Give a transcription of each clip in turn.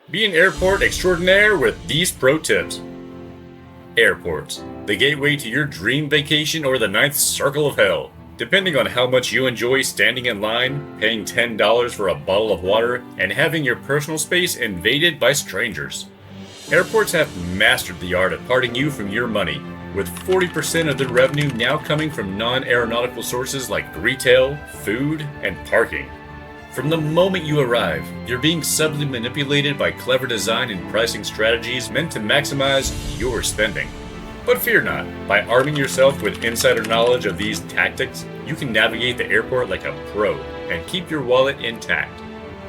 Be an airport extraordinaire with these pro tips. Airports, the gateway to your dream vacation or the ninth circle of hell. Depending on how much you enjoy standing in line, paying $10 for a bottle of water, and having your personal space invaded by strangers. Airports have mastered the art of parting you from your money, with 40% of their revenue now coming from non-aeronautical sources like retail, food, and parking. From the moment you arrive, you're being subtly manipulated by clever design and pricing strategies meant to maximize your spending. But fear not, by arming yourself with insider knowledge of these tactics, you can navigate the airport like a pro and keep your wallet intact.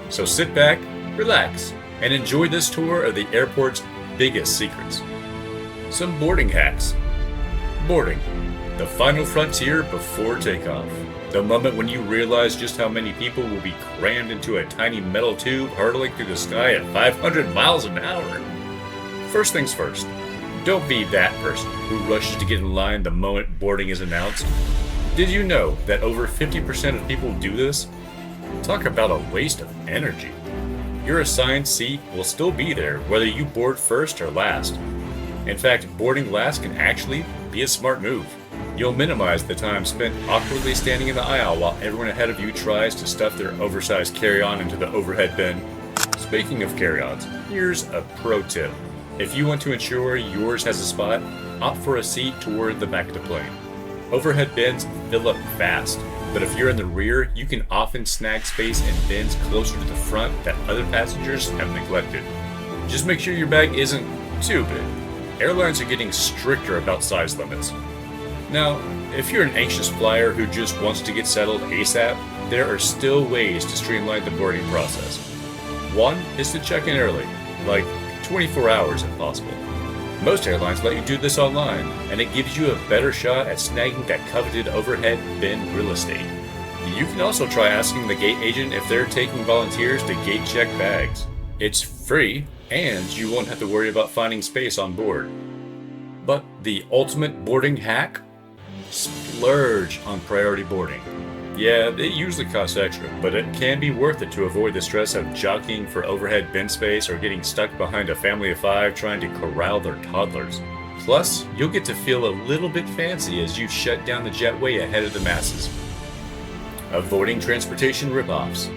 So sit back, relax, and enjoy this tour of the airport's biggest secrets. Some boarding hacks. Boarding, the final frontier before takeoff. The moment when you realize just how many people will be crammed into a tiny metal tube hurtling through the sky at 500 miles an hour. First things first, don't be that person who rushes to get in line the moment boarding is announced. Did you know that over 50% of people do this? Talk about a waste of energy. Your assigned seat will still be there whether you board first or last. In fact, boarding last can actually be a smart move. You'll minimize the time spent awkwardly standing in the aisle while everyone ahead of you tries to stuff their oversized carry-on into the overhead bin. Speaking of carry-ons, here's a pro tip. If you want to ensure yours has a spot, opt for a seat toward the back of the plane. Overhead bins fill up fast, but if you're in the rear, you can often snag space in bins closer to the front that other passengers have neglected. Just make sure your bag isn't too big. Airlines are getting stricter about size limits. Now, if you're an anxious flyer who just wants to get settled ASAP, there are still ways to streamline the boarding process. One is to check in early, like 24 hours if possible. Most airlines let you do this online, and it gives you a better shot at snagging that coveted overhead bin real estate. You can also try asking the gate agent if they're taking volunteers to gate check bags. It's free, and you won't have to worry about finding space on board. But the ultimate boarding hack? Splurge on priority boarding. Yeah, it usually costs extra, but it can be worth it to avoid the stress of jockeying for overhead bin space or getting stuck behind a family of 5 trying to corral their toddlers. Plus, you'll get to feel a little bit fancy as you shut down the jetway ahead of the masses. Avoiding transportation ripoffs.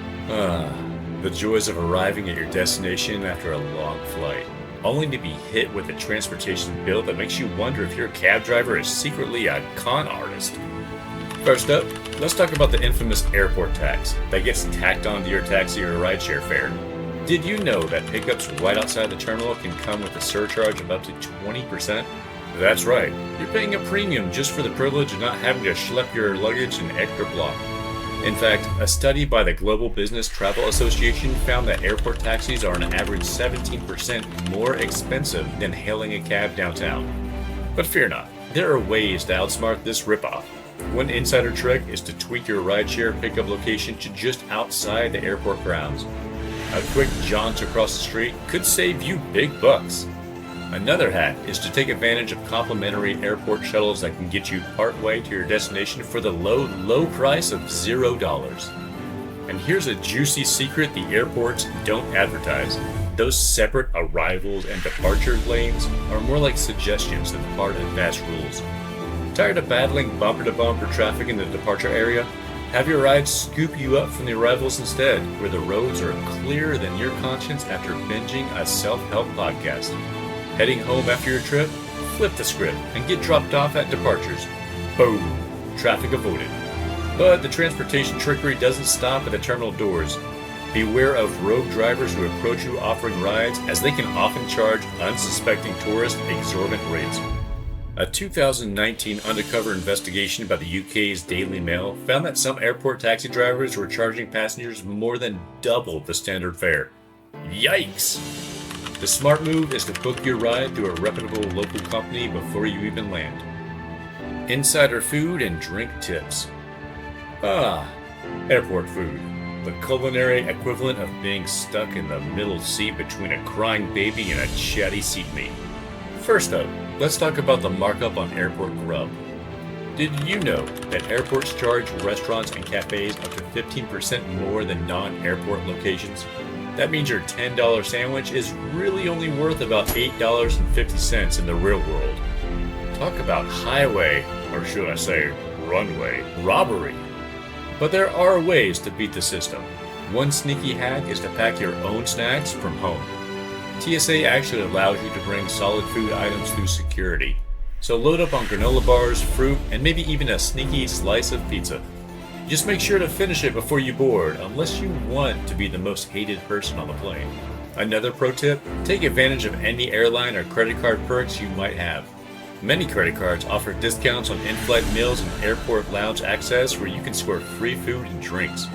The joys of arriving at your destination after a long flight, only to be hit with a transportation bill that makes you wonder if your cab driver is secretly a con artist. First up, let's talk about the infamous airport tax that gets tacked onto your taxi or rideshare fare. Did you know that pickups right outside the terminal can come with a surcharge of up to 20%? That's right, you're paying a premium just for the privilege of not having to schlep your luggage an extra block. In fact, a study by the Global Business Travel Association found that airport taxis are on average 17% more expensive than hailing a cab downtown. But fear not, there are ways to outsmart this ripoff. One insider trick is to tweak your rideshare pickup location to just outside the airport grounds. A quick jaunt across the street could save you big bucks. Another hack is to take advantage of complimentary airport shuttles that can get you partway to your destination for the low price of $0. And here's a juicy secret the airports don't advertise. Those separate arrivals and departure lanes are more like suggestions than hard and fast rules. Tired of battling bumper-to-bumper traffic in the departure area? Have your ride scoop you up from the arrivals instead, where the roads are clearer than your conscience after binging a self-help podcast. Heading home after your trip? Flip the script and get dropped off at departures. Boom! Traffic avoided. But the transportation trickery doesn't stop at the terminal doors. Beware of rogue drivers who approach you offering rides, as they can often charge unsuspecting tourists exorbitant rates. A 2019 undercover investigation by the UK's Daily Mail found that some airport taxi drivers were charging passengers more than double the standard fare. Yikes! The smart move is to book your ride through a reputable local company before you even land. Insider food and drink tips. Airport food. The culinary equivalent of being stuck in the middle seat between a crying baby and a chatty seatmate. First up, let's talk about the markup on airport grub. Did you know that airports charge restaurants and cafes up to 15% more than non-airport locations? That means your $10 sandwich is really only worth about $8.50 in the real world. Talk about highway, or should I say runway, robbery. But there are ways to beat the system. One sneaky hack is to pack your own snacks from home. TSA actually allows you to bring solid food items through security. So load up on granola bars, fruit, and maybe even a sneaky slice of pizza. Just make sure to finish it before you board, unless you want to be the most hated person on the plane. Another pro tip, take advantage of any airline or credit card perks you might have. Many credit cards offer discounts on in-flight meals and airport lounge access where you can score free food and drinks.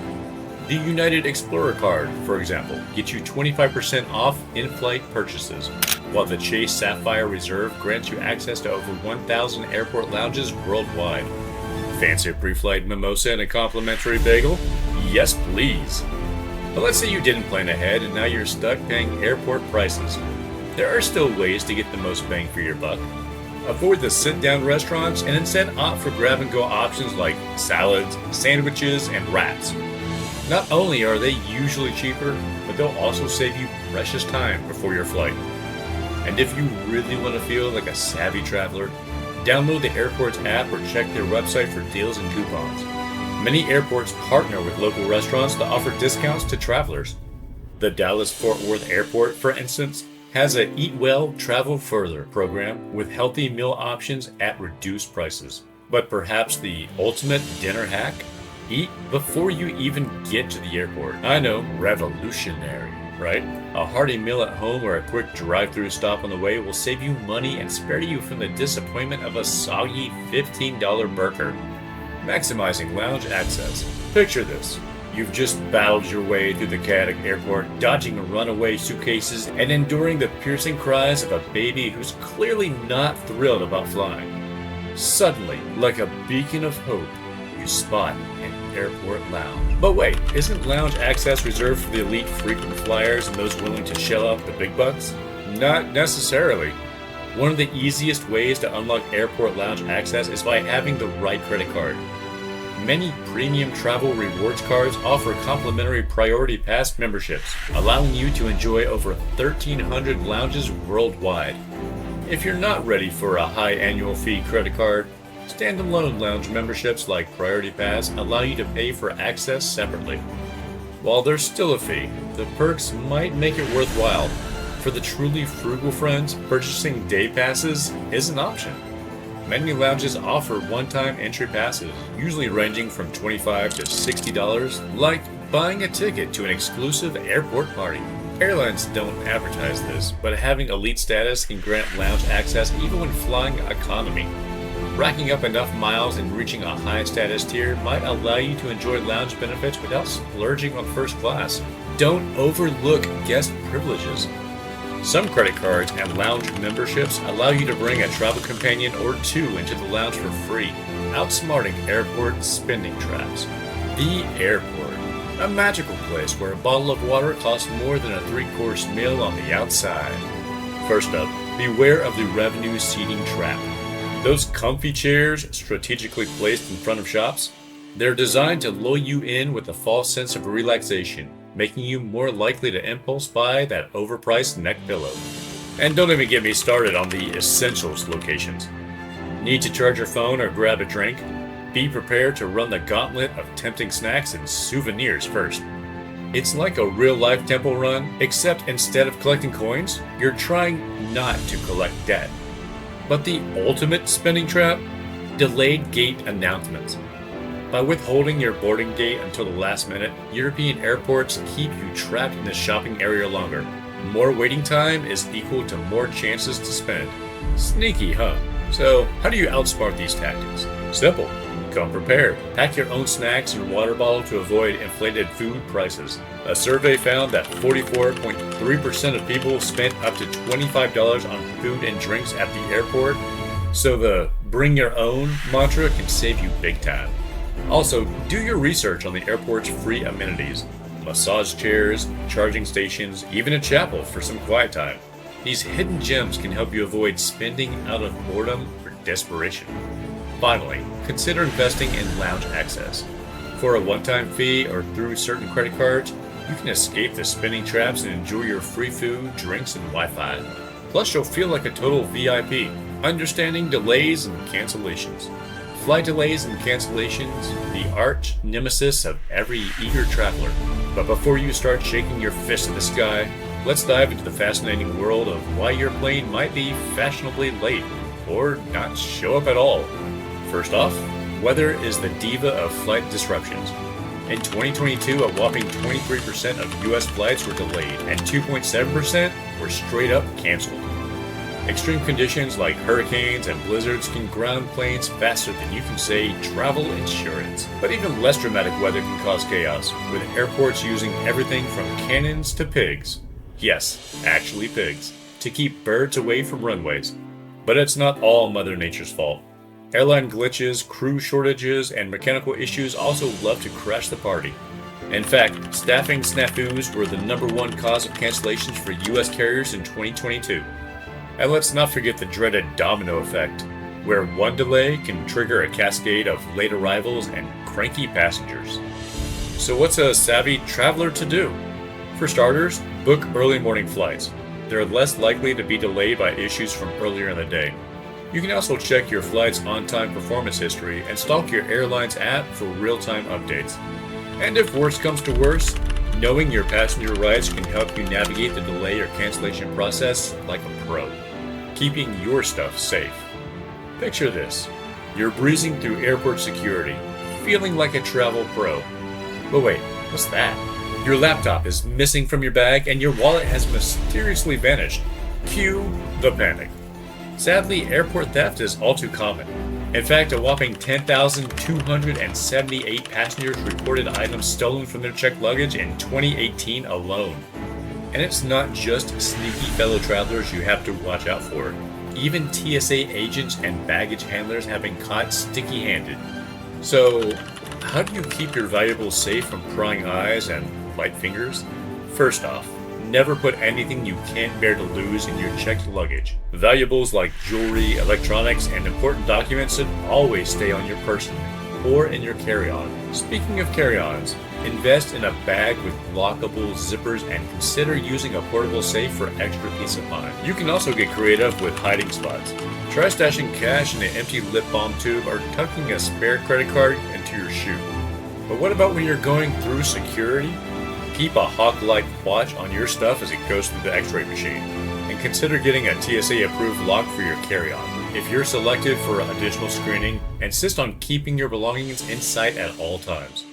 The United Explorer card, for example, gets you 25% off in-flight purchases, while the Chase Sapphire Reserve grants you access to over 1,000 airport lounges worldwide. Fancy a pre-flight mimosa and a complimentary bagel? Yes, please. But let's say you didn't plan ahead and now you're stuck paying airport prices. There are still ways to get the most bang for your buck. Avoid the sit-down restaurants and instead opt for grab-and-go options like salads, sandwiches, and wraps. Not only are they usually cheaper, but they'll also save you precious time before your flight. And if you really want to feel like a savvy traveler, download the airport's app or check their website for deals and coupons. Many airports partner with local restaurants to offer discounts to travelers. The Dallas-Fort Worth Airport, for instance, has a Eat Well, Travel Further program with healthy meal options at reduced prices. But perhaps the ultimate dinner hack? Eat before you even get to the airport. I know, revolutionary, right? A hearty meal at home or a quick drive-through stop on the way will save you money and spare you from the disappointment of a soggy $15 burger. Maximizing lounge access. Picture this. You've just battled your way through the chaotic airport, dodging runaway suitcases and enduring the piercing cries of a baby who's clearly not thrilled about flying. Suddenly, like a beacon of hope, you spot an airport lounge. But wait, isn't lounge access reserved for the elite frequent flyers and those willing to shell out the big bucks? Not necessarily. One of the easiest ways to unlock airport lounge access is by having the right credit card. Many premium travel rewards cards offer complimentary Priority Pass memberships, allowing you to enjoy over 1,300 lounges worldwide. If you're not ready for a high annual fee credit card, standalone lounge memberships like Priority Pass allow you to pay for access separately. While there's still a fee, the perks might make it worthwhile. For the truly frugal friends, purchasing day passes is an option. Many lounges offer one-time entry passes, usually ranging from $25 to $60, like buying a ticket to an exclusive airport party. Airlines don't advertise this, but having elite status can grant lounge access even when flying economy. Racking up enough miles and reaching a high status tier might allow you to enjoy lounge benefits without splurging on first class. Don't overlook guest privileges. Some credit cards and lounge memberships allow you to bring a travel companion or two into the lounge for free, outsmarting airport spending traps. The airport, a magical place where a bottle of water costs more than a 3-course meal on the outside. First up, beware of the revenue seating trap. Those comfy chairs strategically placed in front of shops, they're designed to lull you in with a false sense of relaxation, making you more likely to impulse buy that overpriced neck pillow. And don't even get me started on the essentials locations. Need to charge your phone or grab a drink? Be prepared to run the gauntlet of tempting snacks and souvenirs first. It's like a real-life temple run, except instead of collecting coins, you're trying not to collect debt. But the ultimate spending trap? Delayed gate announcements. By withholding your boarding gate until the last minute, European airports keep you trapped in the shopping area longer. More waiting time is equal to more chances to spend. Sneaky, huh? So, how do you outsmart these tactics? Simple. Come prepared. Pack your own snacks and water bottle to avoid inflated food prices. A survey found that 44.3% of people spent up to $25 on food and drinks at the airport, so the bring your own mantra can save you big time. Also, do your research on the airport's free amenities. Massage chairs, charging stations, even a chapel for some quiet time. These hidden gems can help you avoid spending out of boredom or desperation. Finally, consider investing in lounge access. For a one-time fee or through certain credit cards, You can escape the spinning traps and enjoy your free food, drinks, and Wi-Fi. Plus, you'll feel like a total VIP, understanding delays and cancellations. Flight delays and cancellations, the arch nemesis of every eager traveler. But before you start shaking your fist at the sky, let's dive into the fascinating world of why your plane might be fashionably late, or not show up at all. First off, weather is the diva of flight disruptions. In 2022, a whopping 23% of US flights were delayed, and 2.7% were straight up canceled. Extreme conditions like hurricanes and blizzards can ground planes faster than you can say travel insurance. But even less dramatic weather can cause chaos, with airports using everything from cannons to pigs. Yes, actually pigs, to keep birds away from runways. But it's not all Mother Nature's fault. Airline glitches, crew shortages, and mechanical issues also love to crash the party. In fact, staffing snafus were the #1 cause of cancellations for US carriers in 2022. And let's not forget the dreaded domino effect, where one delay can trigger a cascade of late arrivals and cranky passengers. So what's a savvy traveler to do? For starters, book early morning flights. They're less likely to be delayed by issues from earlier in the day. You can also check your flight's on-time performance history and stalk your airline's app for real-time updates. And if worse comes to worse, knowing your passenger rights can help you navigate the delay or cancellation process like a pro, keeping your stuff safe. Picture this. You're breezing through airport security, feeling like a travel pro. But wait, what's that? Your laptop is missing from your bag and your wallet has mysteriously vanished. Cue the panic. Sadly, airport theft is all too common. In fact, a whopping 10,278 passengers reported items stolen from their checked luggage in 2018 alone. And it's not just sneaky fellow travelers you have to watch out for. Even TSA agents and baggage handlers have been caught sticky-handed. So, how do you keep your valuables safe from prying eyes and light fingers? First off, never put anything you can't bear to lose in your checked luggage. Valuables like jewelry, electronics, and important documents should always stay on your person or in your carry-on. Speaking of carry-ons, invest in a bag with lockable zippers and consider using a portable safe for extra peace of mind. You can also get creative with hiding spots. Try stashing cash in an empty lip balm tube or tucking a spare credit card into your shoe. But what about when you're going through security? Keep a hawk-like watch on your stuff as it goes through the x-ray machine, and consider getting a TSA-approved lock for your carry-on. If you're selected for additional screening, insist on keeping your belongings in sight at all times.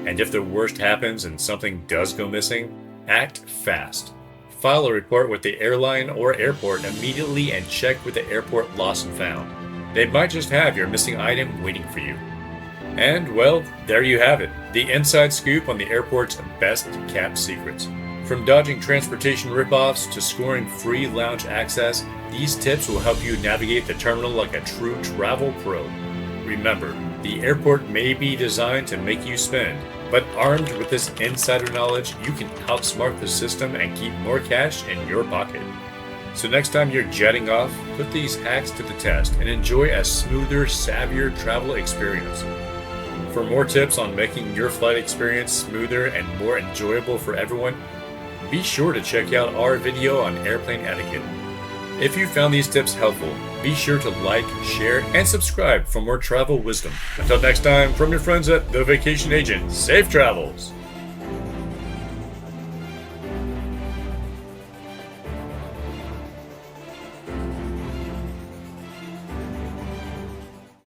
And if the worst happens and something does go missing, act fast. File a report with the airline or airport immediately and check with the airport lost and found. They might just have your missing item waiting for you. And, well, there you have it, the inside scoop on the airport's best-kept secrets. From dodging transportation ripoffs to scoring free lounge access, these tips will help you navigate the terminal like a true travel pro. Remember, the airport may be designed to make you spend, but armed with this insider knowledge, you can outsmart the system and keep more cash in your pocket. So next time you're jetting off, put these hacks to the test and enjoy a smoother, savvier travel experience. For more tips on making your flight experience smoother and more enjoyable for everyone, be sure to check out our video on airplane etiquette. If you found these tips helpful, be sure to like, share, and subscribe for more travel wisdom. Until next time, from your friends at The Vacation Agent, safe travels!